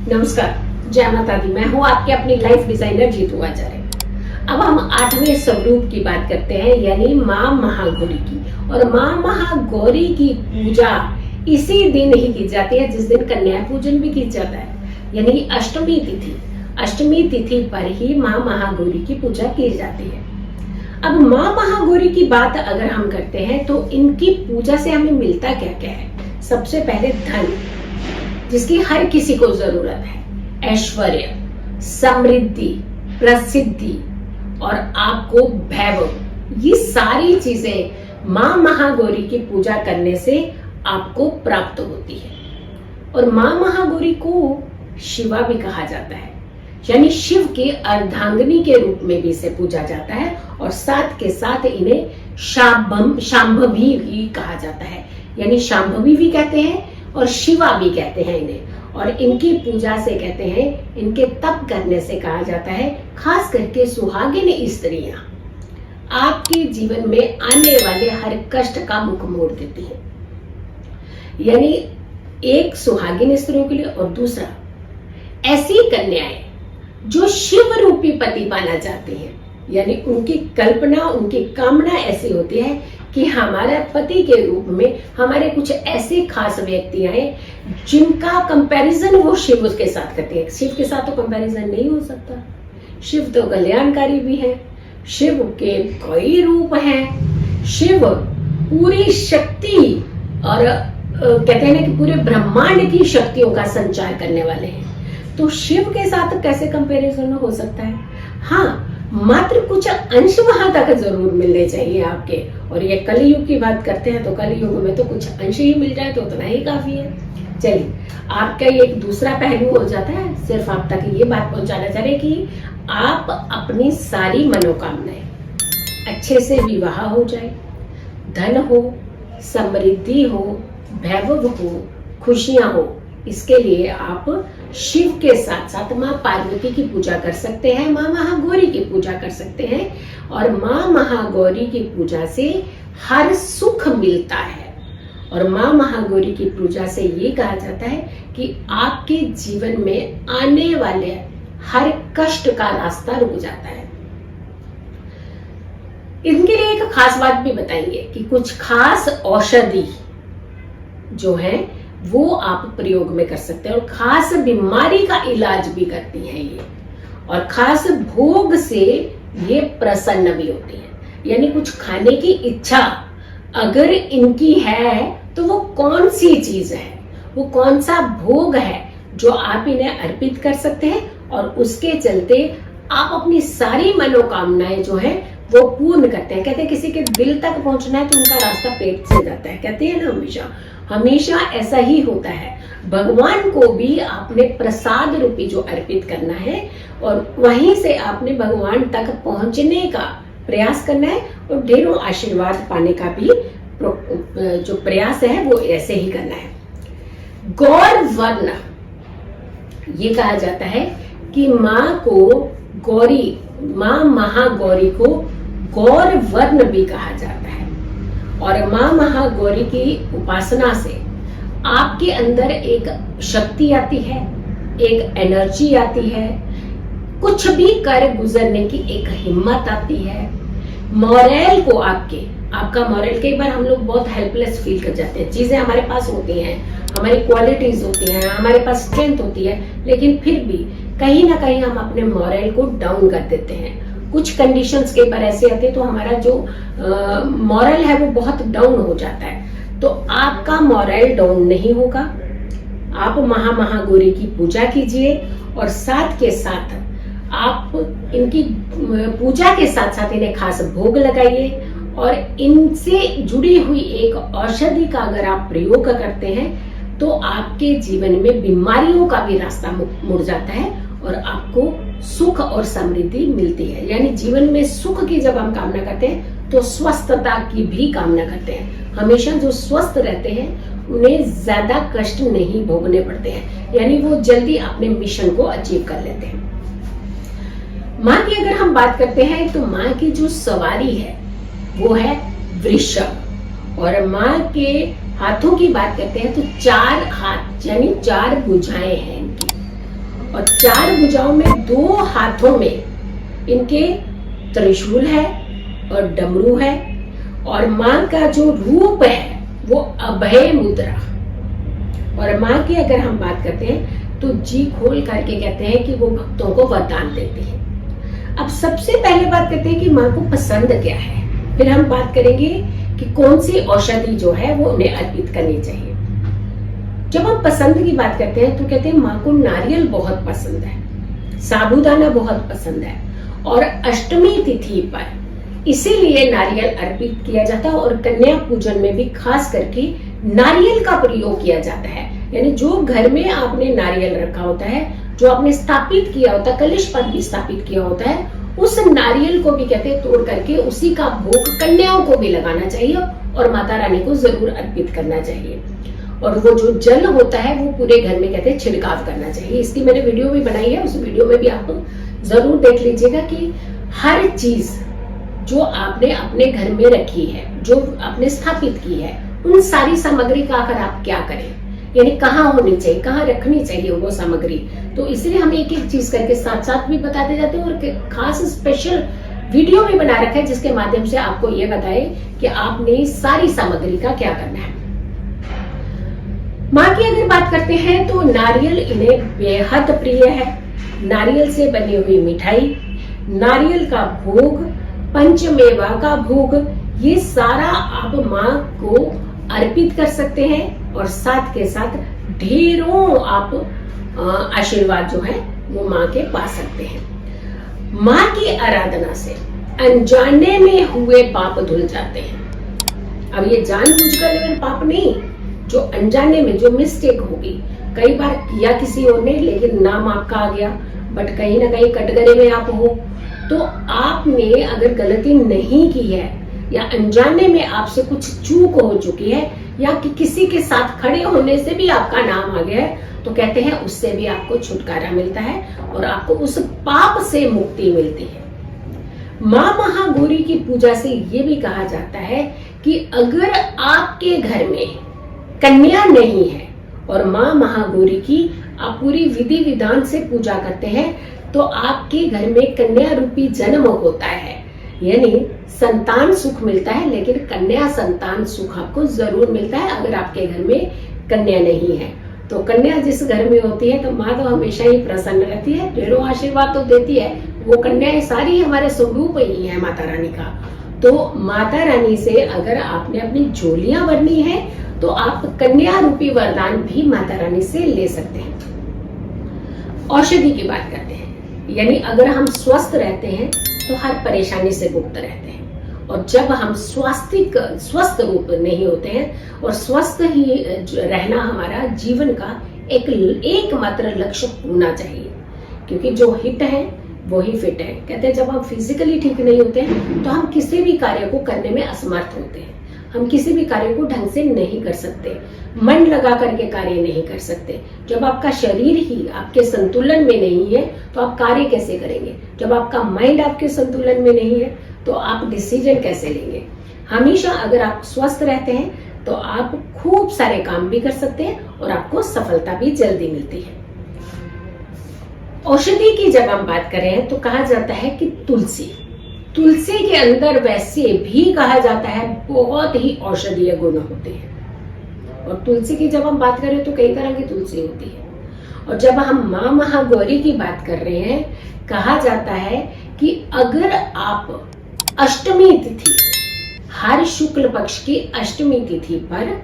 नमस्कार, जय माता दी। मैं हूँ आपके अपनी लाइफ डिजाइनर जीतू आचार्य। अब हम 8वें स्वरूप की बात करते हैं, यानी माँ महागौरी की। और माँ महागौरी की पूजा इसी दिन ही की जाती है जिस दिन कन्या पूजन भी किया जाता है, यानी अष्टमी तिथि। अष्टमी तिथि पर ही माँ महागौरी की पूजा की जाती है। अब माँ महागौरी की बात अगर हम करते हैं तो इनकी पूजा से हमें मिलता क्या क्या है। सबसे पहले धन, जिसकी हर किसी को जरूरत है, ऐश्वर्य, समृद्धि, प्रसिद्धि और आपको वैभव, ये सारी चीजें माँ महागौरी की पूजा करने से आपको प्राप्त होती है। और माँ महागौरी को शिवा भी कहा जाता है, यानी शिव के अर्धांगिनी के रूप में भी इसे पूजा जाता है। और साथ के साथ इन्हें शांभवी भी कहा जाता है, यानी शांभवी भी कहते हैं और शिवा भी कहते हैं इन्हें। और इनकी पूजा से कहते हैं, इनके तप करने से कहा जाता है, खास करके सुहागिन स्त्रियां आपके जीवन में आने वाले हर कष्ट का मुख मोड़ देती हैं। यानी एक सुहागिन स्त्रियों के लिए, और दूसरा ऐसी कन्याएं जो शिव रूपी पति पाना चाहती हैं, यानी उनकी कल्पना, उनकी कामना ऐसी होती है कि हमारे पति के रूप में हमारे कुछ ऐसे खास व्यक्ति आए जिनका कंपैरिजन वो शिव के साथ करते हैं। शिव के साथ तो कंपैरिजन नहीं हो सकता। शिव तो कल्याणकारी भी है, शिव के कई रूप हैं, शिव पूरी शक्ति और कहते हैं ना कि पूरे ब्रह्मांड की शक्तियों का संचार करने वाले हैं। तो शिव के साथ कैसे कंपैरिजन हो सकता है। हाँ, मात्र कुछ अंश वहां तक जरूर मिलने चाहिए आपके। और ये कलयुग की बात करते हैं तो कलयुग में तो कुछ अंश ही मिल जाए तो उतना ही काफी है। चलिए, आपका ये एक दूसरा पहलू हो जाता है। सिर्फ आप तक ये बात पहुंचाना चाह रहे कि आप अपनी सारी मनोकामनाएं अच्छे से विवाह हो जाए, धन हो, समृद्धि हो, वैभव हो, खुशियां हो, इसके लिए आप शिव के साथ साथ माँ पार्वती की पूजा कर सकते हैं, माँ महागौरी की पूजा कर सकते हैं। और माँ महागौरी की पूजा से हर सुख मिलता है। और माँ महागौरी की पूजा से ये कहा जाता है कि आपके जीवन में आने वाले हर कष्ट का रास्ता रुक जाता है। इनके लिए एक खास बात भी बताएंगे कि कुछ खास औषधि जो है वो आप प्रयोग में कर सकते हैं, और खास बीमारी का इलाज भी करती है ये। और खास भोग से ये प्रसन्न भी होती है, यानी कुछ खाने की इच्छा अगर इनकी है तो वो कौन सी चीज है, वो कौन सा भोग है जो आप इन्हें अर्पित कर सकते हैं। और उसके चलते आप अपनी सारी मनोकामनाएं जो है वो पूर्ण करते हैं। कहते हैं किसी के दिल तक पहुंचना है तो उनका रास्ता पेट से जाता है, कहते हैं ना, हमेशा ऐसा ही होता है। भगवान को भी आपने प्रसाद रूपी जो अर्पित करना है और वहीं से आपने भगवान तक पहुंचने का प्रयास करना है, और ढेरों आशीर्वाद पाने का भी जो प्रयास है वो ऐसे ही करना है। गौर वर्ण, ये कहा जाता है कि माँ को गौरी, माँ महागौरी को गौर वर्ण भी कहा जाता है। और माँ महागौरी की उपासना से आपके अंदर एक शक्ति आती है, एक एनर्जी आती है, कुछ भी कर गुजरने की एक हिम्मत आती है। मॉरल को आपका मॉरल, कई बार हम लोग बहुत हेल्पलेस फील कर जाते हैं। चीजें हमारे पास होती हैं, हमारी क्वालिटीज होती हैं, हमारे पास स्ट्रेंथ होती है, लेकिन फिर भी कहीं ना कहीं हम अपने मॉरल को डाउन कर देते हैं। कुछ कंडीशंस के ऊपर ऐसे आते हैं तो हमारा जो मॉरल है वो बहुत डाउन हो जाता है। तो आपका मॉरल डाउन नहीं होगा। आप महागौरी की पूजा कीजिए, और साथ के साथ आप इनकी पूजा के साथ साथ इन्हें खास भोग लगाइए। और इनसे जुड़ी हुई एक औषधि का अगर आप प्रयोग करते हैं तो आपके जीवन में बीमारियों का भी रास्ता मुड़ जाता है और आपको सुख और समृद्धि मिलती है। यानी जीवन में सुख की जब हम कामना करते हैं तो स्वस्थता की भी कामना करते हैं। हमेशा जो स्वस्थ रहते हैं उन्हें ज्यादा कष्ट नहीं भोगने पड़ते हैं, यानी वो जल्दी अपने मिशन को अचीव कर लेते हैं। माँ की अगर हम बात करते हैं तो माँ की जो सवारी है वो है वृषभ। और माँ के हाथों की बात करते हैं तो 4 हाथ यानी 4 भुजाएं हैं इनकी। और 4 भुजाओं में 2 हाथों में इनके त्रिशूल है और डमरू है, और माँ का जो रूप है वो अभय मुद्रा। और माँ की अगर हम बात करते हैं तो जी खोल करके कहते हैं कि वो भक्तों को वरदान देती है। अब सबसे पहले बात करते हैं कि माँ को पसंद क्या है, फिर हम बात करेंगे कि कौन सी औषधि जो है वो उन्हें अर्पित करनी चाहिए। जब हम पसंद की बात करते हैं तो कहते हैं माँ को नारियल बहुत पसंद है, साबूदाना बहुत पसंद है, और अष्टमी तिथि पर इसीलिए नारियल अर्पित किया जाता है। और कन्या पूजन में भी खास करके नारियल का प्रयोग किया जाता है। यानी जो घर में आपने नारियल रखा होता है, जो आपने स्थापित किया होता है, कलश पर भी स्थापित किया होता है, उस नारियल को भी कहते हैं तोड़ करके उसी का भोग कन्याओं को भी लगाना चाहिए और माता रानी को जरूर अर्पित करना चाहिए। और वो जो जल होता है वो पूरे घर में कहते हैं छिड़काव करना चाहिए। इसकी मैंने वीडियो भी बनाई है, उस वीडियो में भी आप जरूर देख लीजिएगा कि हर चीज जो आपने अपने घर में रखी है, जो आपने स्थापित की है, उन सारी सामग्री का आकर आप क्या करें, यानी कहाँ होनी चाहिए, कहाँ रखनी चाहिए वो सामग्री। तो इसलिए हम एक एक चीज करके साथ साथ भी बताते जाते हैं और खास स्पेशल वीडियो भी बना रखा है जिसके माध्यम से आपको ये बताए कि आपने सारी सामग्री का क्या करना है। माँ की अगर बात करते हैं तो नारियल इन्हें बेहद प्रिय है। नारियल से बनी हुई मिठाई, नारियल का भोग, पंचमेवा का भोग, ये सारा आप माँ को अर्पित कर सकते हैं और साथ के साथ ढेरों आप आशीर्वाद जो है वो माँ के पा सकते हैं। माँ की आराधना से अनजाने में हुए पाप धुल जाते हैं। अब ये जानबूझकर लेकिन पाप नहीं, जो अनजाने में जो मिस्टेक होगी, कई बार किया किसी और ने लेकिन नाम आपका आ गया, बट कहीं ना कहीं कटघरे में आप हो, तो आपने अगर गलती नहीं की है या अनजाने में आपसे कुछ चूक हो चुकी है या कि किसी के साथ खड़े होने से भी आपका नाम आ गया है, तो कहते हैं उससे भी आपको छुटकारा मिलता है और आपको उस पाप से मुक्ति मिलती है। माँ महागौरी की पूजा से ये भी कहा जाता है कि अगर आपके घर में कन्या नहीं है और माँ महागौरी की आप पूरी विधि विधान से पूजा करते हैं तो आपके घर में कन्या रूपी जन्म होता है, यानी संतान सुख मिलता है। लेकिन कन्या संतान सुख आपको जरूर मिलता है अगर आपके घर में कन्या नहीं है। तो कन्या जिस घर में होती है तो माँ तो हमेशा ही प्रसन्न रहती है, ढेरों आशीर्वाद तो देती है। वो कन्याएं सारी हमारे स्वरूप ही है माता रानी का। तो माता रानी से अगर आपने अपनी झोलियां भरनी है तो आप कन्या रूपी वरदान भी माता रानी से ले सकते हैं। औषधि की बात करते हैं, यानी अगर हम स्वस्थ रहते हैं तो हर परेशानी से मुक्त रहते हैं। और जब हम स्वस्थ रूप नहीं होते हैं, और स्वस्थ ही रहना हमारा जीवन का एकमात्र लक्ष्य होना चाहिए, क्योंकि जो हिट है वो ही फिट है। कहते हैं जब हम फिजिकली ठीक नहीं होते हैं तो हम किसी भी कार्य को करने में असमर्थ होते हैं, हम किसी भी कार्य को ढंग से नहीं कर सकते, मन लगा करके कार्य नहीं कर सकते। जब आपका शरीर ही आपके संतुलन में नहीं है तो आप कार्य कैसे करेंगे? जब आपका माइंड आपके संतुलन में नहीं है तो आप डिसीजन कैसे लेंगे? हमेशा अगर आप स्वस्थ रहते हैं तो आप खूब सारे काम भी कर सकते हैं और आपको सफलता भी जल्दी मिलती है। औषधि की जब हम बात करें तो कहा जाता है कि तुलसी के अंदर वैसे भी कहा जाता है बहुत ही औषधीय गुण होते हैं। और तुलसी की जब हम बात करें तो कई तरह की तुलसी होती है। और जब हम माँ महागौरी की बात कर रहे हैं, कहा जाता है कि अगर आप अष्टमी तिथि, हर शुक्ल पक्ष की अष्टमी तिथि पर,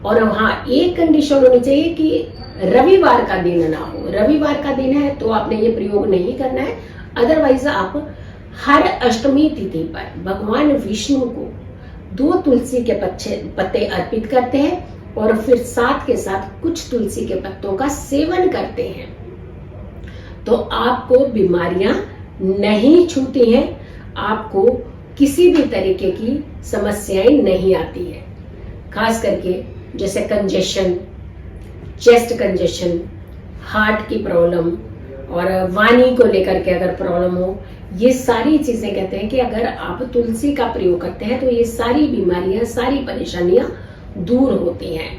और वहां एक कंडीशन होनी चाहिए कि रविवार का दिन ना हो। रविवार का दिन है तो आपने ये प्रयोग नहीं करना है, अदरवाइज आप हर अष्टमी तिथि पर भगवान विष्णु को 2 तुलसी के पत्ते अर्पित करते हैं और फिर साथ के साथ कुछ तुलसी के पत्तों का सेवन करते हैं तो आपको बीमारियां नहीं छूती हैं, आपको किसी भी तरीके की समस्याएं नहीं आती है। खास करके जैसे कंजेशन, चेस्ट कंजेशन, हार्ट की प्रॉब्लम और वाणी को लेकर के अगर प्रॉब्लम हो, ये सारी चीजें कहते हैं कि अगर आप तुलसी का प्रयोग करते हैं तो ये सारी बीमारियां, सारी परेशानियां दूर होती हैं।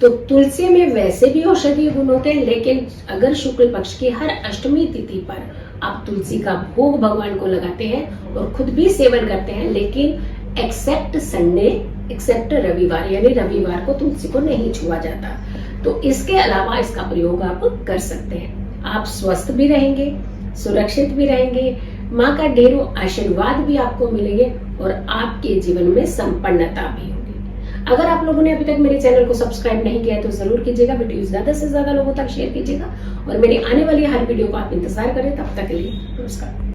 तो तुलसी में वैसे भी औषधीय गुण होते हैं, लेकिन अगर शुक्ल पक्ष की हर अष्टमी तिथि पर आप तुलसी का भोग भगवान को लगाते हैं और खुद भी सेवन करते हैं, लेकिन एक्सेप्ट संडे, एक्सेप्ट रविवार, यानी रविवार को तुलसी को नहीं छुआ जाता, तो इसके अलावा इसका प्रयोग आप कर सकते हैं। आप स्वस्थ भी रहेंगे, सुरक्षित भी रहेंगे, माँ का ढेरों आशीर्वाद भी आपको मिलेंगे और आपके जीवन में संपन्नता भी होगी। अगर आप लोगों ने अभी तक मेरे चैनल को सब्सक्राइब नहीं किया है तो जरूर कीजिएगा, वीडियो ज्यादा से ज्यादा लोगों तक शेयर कीजिएगा और मेरी आने वाली हर वीडियो को आप इंतजार करें। तब तक के लिए नमस्कार।